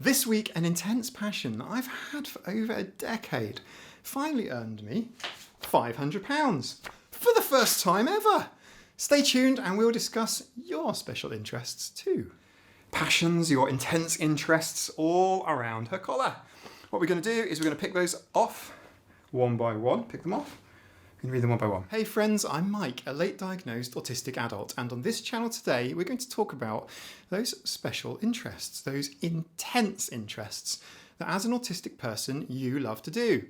This week, an intense passion that I've had for over a decade finally earned me £500 for the first time ever. Stay tuned and we'll discuss your special interests too. Passions, your intense interests all around her collar. What we're going to do is we're going to pick those off one by one. Pick them off. You can read them one by one. Hey friends, I'm Mike, a late diagnosed autistic adult, and on this channel today we're going to talk about those special interests, those intense interests that as an autistic person you love to do.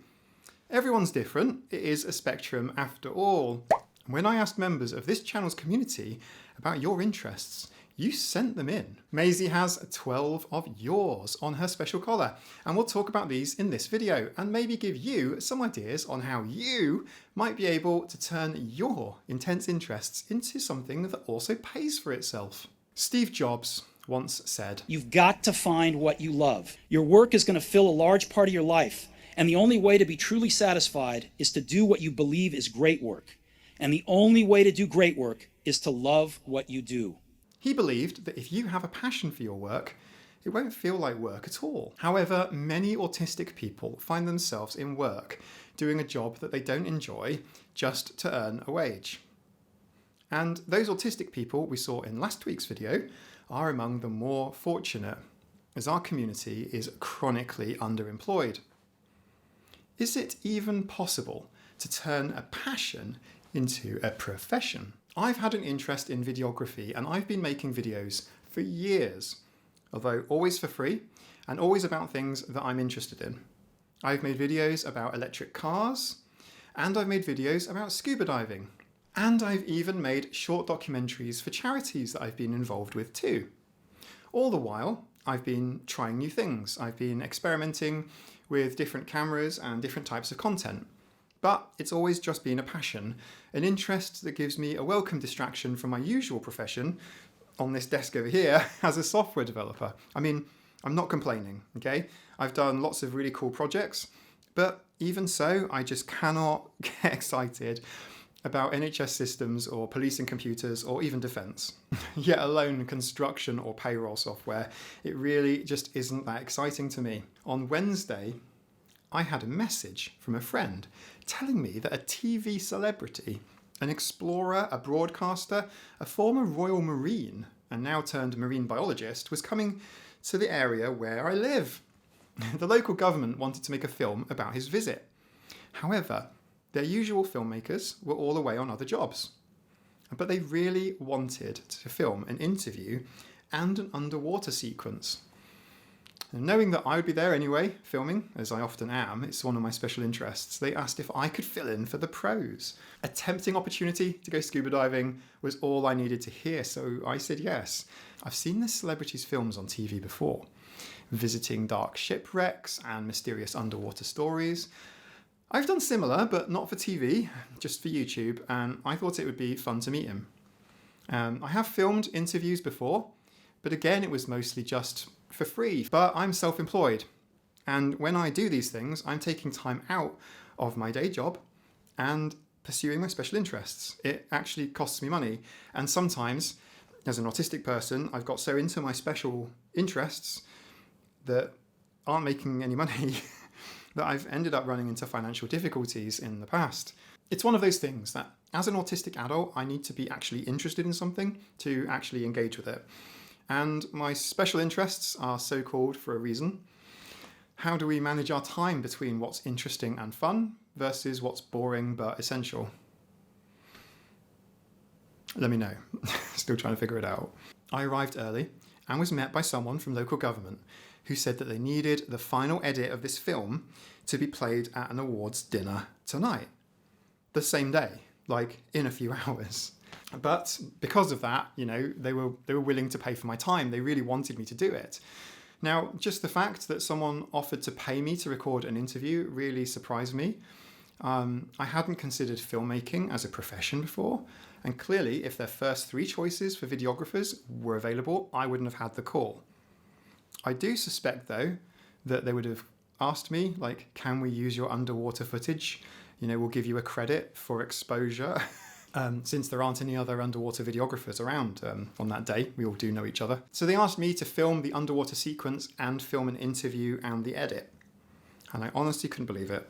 Everyone's different, it is a spectrum after all. When I asked members of this channel's community about your interests, you sent them in. Maisie has 12 of yours on her special collar, and we'll talk about these in this video and maybe give you some ideas on how you might be able to turn your intense interests into something that also pays for itself. Steve Jobs once said, "You've got to find what you love. Your work is going to fill a large part of your life, and the only way to be truly satisfied is to do what you believe is great work. And the only way to do great work is to love what you do." He believed that if you have a passion for your work, it won't feel like work at all. However, many autistic people find themselves in work doing a job that they don't enjoy just to earn a wage. And those autistic people we saw in last week's video are among the more fortunate, as our community is chronically underemployed. Is it even possible to turn a passion into a profession? I've had an interest in videography and I've been making videos for years, although always for free and always about things that I'm interested in. I've made videos about electric cars, and I've made videos about scuba diving, and I've even made short documentaries for charities that I've been involved with too. All the while, I've been trying new things. I've been experimenting with different cameras and different types of content. But it's always just been a passion, an interest that gives me a welcome distraction from my usual profession on this desk over here as a software developer. I mean, I'm not complaining, okay? I've done lots of really cool projects, but even so, I just cannot get excited about NHS systems or policing computers or even defence, yet alone construction or payroll software. It really just isn't that exciting to me. On Wednesday, I had a message from a friend telling me that a TV celebrity, an explorer, a broadcaster, a former Royal Marine, and now turned marine biologist, was coming to the area where I live. The local government wanted to make a film about his visit. However, their usual filmmakers were all away on other jobs. But they really wanted to film an interview and an underwater sequence. And knowing that I would be there anyway, filming, as I often am, it's one of my special interests, they asked if I could fill in for the pros. A tempting opportunity to go scuba diving was all I needed to hear, so I said yes. I've seen the celebrities' films on TV before, visiting dark shipwrecks and mysterious underwater stories. I've done similar, but not for TV, just for YouTube, and I thought it would be fun to meet him. I have filmed interviews before, but again, it was mostly just for free. But I'm self-employed, and when I do these things, I'm taking time out of my day job and pursuing my special interests. It actually costs me money, and sometimes, as an autistic person, I've got so into my special interests that aren't making any money that I've ended up running into financial difficulties in the past. It's one of those things that, as an autistic adult, I need to be actually interested in something to actually engage with it. And my special interests are so-called for a reason. How do we manage our time between what's interesting and fun versus what's boring but essential? Let me know. Still trying to figure it out. I arrived early and was met by someone from local government who said that they needed the final edit of this film to be played at an awards dinner tonight. The same day, like in a few hours. But because of that, they were willing to pay for my time. They really wanted me to do it. Now, just the fact that someone offered to pay me to record an interview really surprised me. I hadn't considered filmmaking as a profession before, and clearly if their first 3 choices for videographers were available, I wouldn't have had the call. I do suspect, though, that they would have asked me, like, can we use your underwater footage? We'll give you a credit for exposure. since there aren't any other underwater videographers around on that day. We all do know each other. So they asked me to film the underwater sequence and film an interview and the edit. And I honestly couldn't believe it.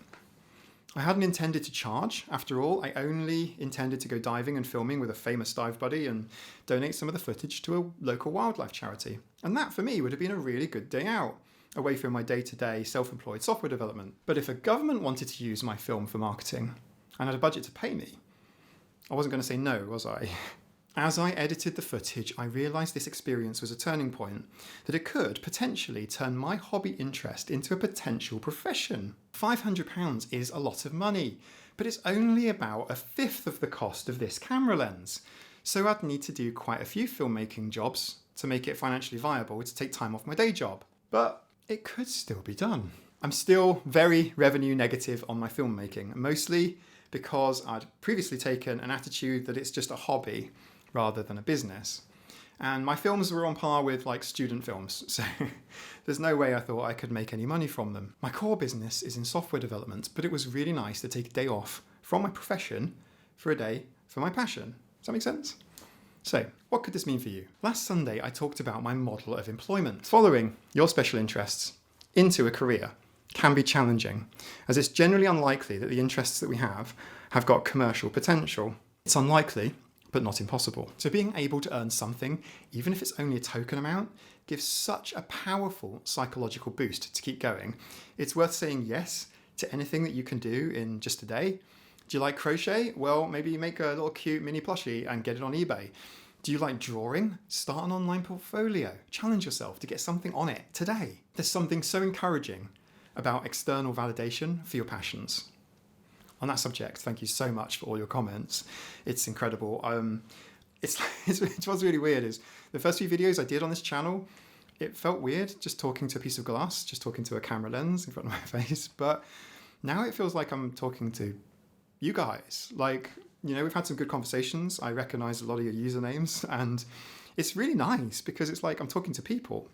I hadn't intended to charge. After all, I only intended to go diving and filming with a famous dive buddy and donate some of the footage to a local wildlife charity. And that for me would have been a really good day out, away from my day-to-day self-employed software development. But if a government wanted to use my film for marketing and had a budget to pay me, I wasn't going to say no, was I? As I edited the footage, I realised this experience was a turning point, that it could potentially turn my hobby interest into a potential profession. £500 is a lot of money, but it's only about a fifth of the cost of this camera lens. So I'd need to do quite a few filmmaking jobs to make it financially viable to take time off my day job. But it could still be done. I'm still very revenue negative on my filmmaking, mostly because I'd previously taken an attitude that it's just a hobby rather than a business. And my films were on par with like student films, so there's no way I thought I could make any money from them. My core business is in software development, but it was really nice to take a day off from my profession for a day for my passion. Does that make sense? So, what could this mean for you? Last Sunday, I talked about my model of employment. Following your special interests into a career can be challenging, as it's generally unlikely that the interests that we have got commercial potential. It's unlikely, but not impossible. So being able to earn something, even if it's only a token amount, gives such a powerful psychological boost to keep going. It's worth saying yes to anything that you can do in just a day. Do you like crochet? Well, maybe you make a little cute mini plushie and get it on eBay. Do you like drawing? Start an online portfolio. Challenge yourself to get something on it today. There's something so encouraging about external validation for your passions. On that subject, thank you so much for all your comments. It's incredible. It's what's really weird is the first few videos I did on this channel, it felt weird just talking to a piece of glass, just talking to a camera lens in front of my face. But now it feels like I'm talking to you guys. Like, you know, we've had some good conversations. I recognize a lot of your usernames, and it's really nice because it's like I'm talking to people,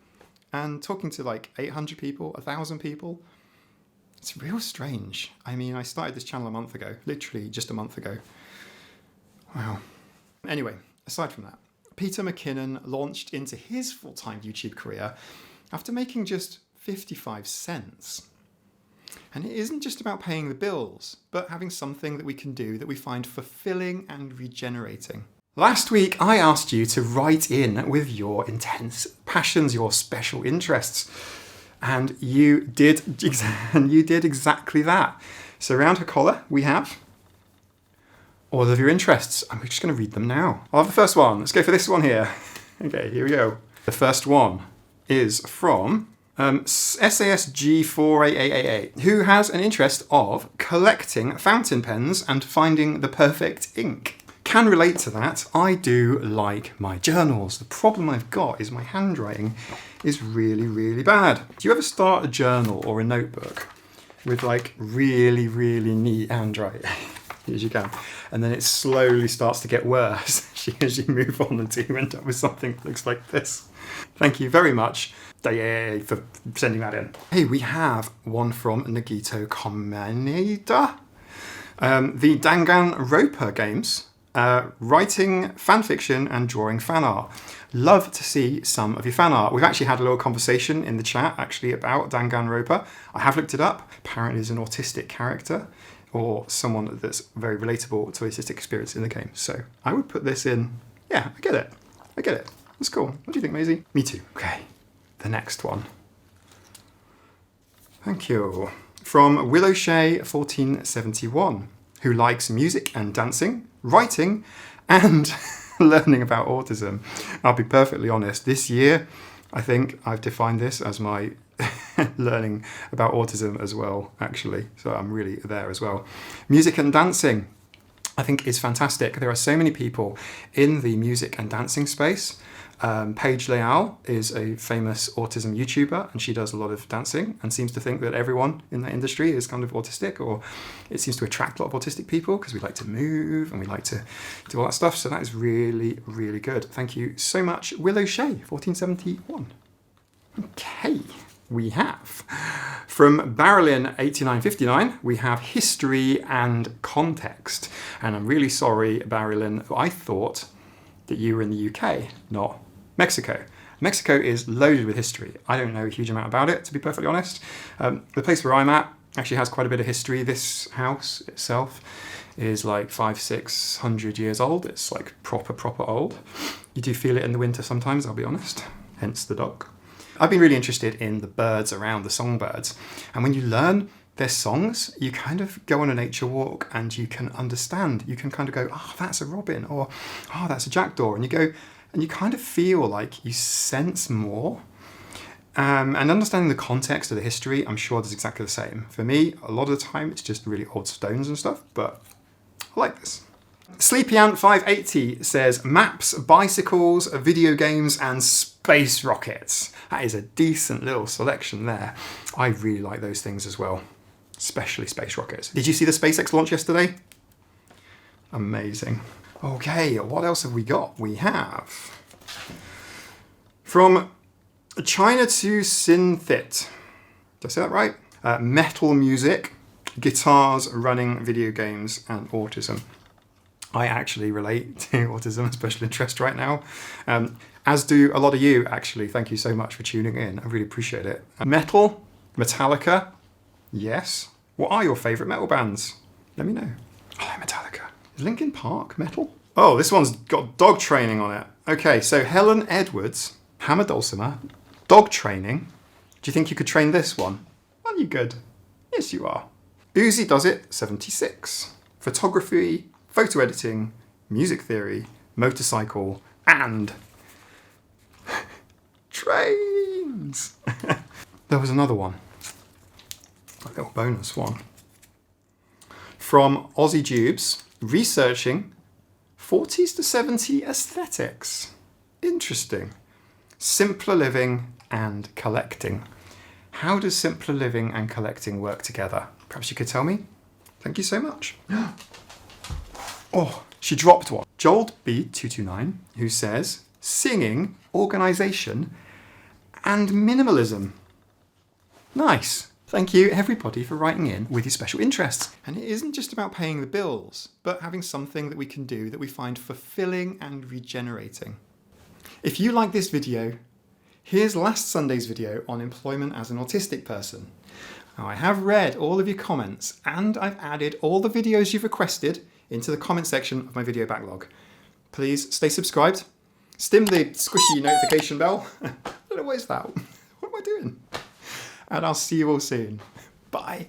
and talking to like 800 people, 1,000 people. It's real strange. I mean, I started this channel a month ago, literally just a month ago. Wow. Anyway, aside from that, Peter McKinnon launched into his full-time YouTube career after making just 55 cents. And it isn't just about paying the bills, but having something that we can do that we find fulfilling and regenerating. Last week, I asked you to write in with your intense passions, your special interests. And you did exactly that. So around her collar, we have all of your interests. And we're just going to read them now. I'll have the first one. Let's go for this one here. Okay, here we go. The first one is from SASG48888, who has an interest of collecting fountain pens and finding the perfect ink. Can relate to that. I do like my journals. The problem I've got is my handwriting is really, really bad. Do you ever start a journal or a notebook with like really, really neat handwriting? As you can. And then it slowly starts to get worse as you move on until you end up with something that looks like this. Thank you very much, Daye, for sending that in. Hey, we have one from Nagito Komenida. The Danganronpa games. Writing fan fiction and drawing fan art. Love to see some of your fan art. We've actually had a little conversation in the chat actually about Danganronpa. I have looked it up. Apparently it's an autistic character or someone that's very relatable to autistic experience in the game. So I would put this in. Yeah, I get it. That's cool. What do you think, Maisie? Me too. Okay, the next one. Thank you. From Willowshay1471, who likes music and dancing, writing, and learning about autism. I'll be perfectly honest, this year, I think I've defined this as my learning about autism as well, actually. So I'm really there as well. Music and dancing, I think, is fantastic. There are so many people in the music and dancing space. Paige Leal is a famous autism YouTuber, and she does a lot of dancing and seems to think that everyone in that industry is kind of autistic, or it seems to attract a lot of autistic people because we like to move and we like to do all that stuff. So that is really, really good. Thank you so much, Willow Shay, 1471. Okay, we have From Barilyn8959, we have history and context. And I'm really sorry, Barilyn, I thought that you were in the UK, not Mexico. Mexico is loaded with history. I don't know a huge amount about it, to be perfectly honest. The place where I'm at actually has quite a bit of history. This house itself is like 500-600 years old. It's like proper old. You do feel it in the winter sometimes, I'll be honest, hence the dog. I've been really interested in the birds around, the songbirds. And when you learn their songs, you kind of go on a nature walk and you can understand. You can kind of go, oh, that's a robin, or oh, that's a jackdaw. And you go, and you kind of feel like you sense more. And understanding the context of the history, I'm sure that's exactly the same. For me, a lot of the time, it's just really old stones and stuff, but I like this. SleepyAnt580 says, maps, bicycles, video games, and space rockets. That is a decent little selection there. I really like those things as well, especially space rockets. Did you see the SpaceX launch yesterday? Amazing. Okay, what else have we got? We have from China to Synthit. Did I say that right? Metal music, guitars, running, video games, and autism. I actually relate to autism, special interest right now, as do a lot of you, actually. Thank you so much for tuning in. I really appreciate it. Metal, Metallica, yes. What are your favourite metal bands? Let me know. I like Metallica. Is Linkin Park metal? Oh, this one's got dog training on it. Okay, so Helen Edwards, Hammer Dulcimer, dog training. Do you think you could train this one? Aren't you good? Yes, you are. Boozy Does It, 76. Photography, photo editing, music theory, motorcycle, and trains. There was another one, a little bonus one. From Aussie Jubes, researching 40s to 70 aesthetics. Interesting. Simpler living and collecting. How does simpler living and collecting work together? Perhaps you could tell me? Thank you so much. Oh, she dropped one. Joel B229, who says, singing, organisation, and minimalism. Nice. Thank you, everybody, for writing in with your special interests. And it isn't just about paying the bills, but having something that we can do that we find fulfilling and regenerating. If you like this video, here's last Sunday's video on employment as an autistic person. Now, I have read all of your comments, and I've added all the videos you've requested into the comment section of my video backlog. Please stay subscribed. Stim the squishy notification bell. I don't know, what is that? What am I doing? And I'll see you all soon. Bye.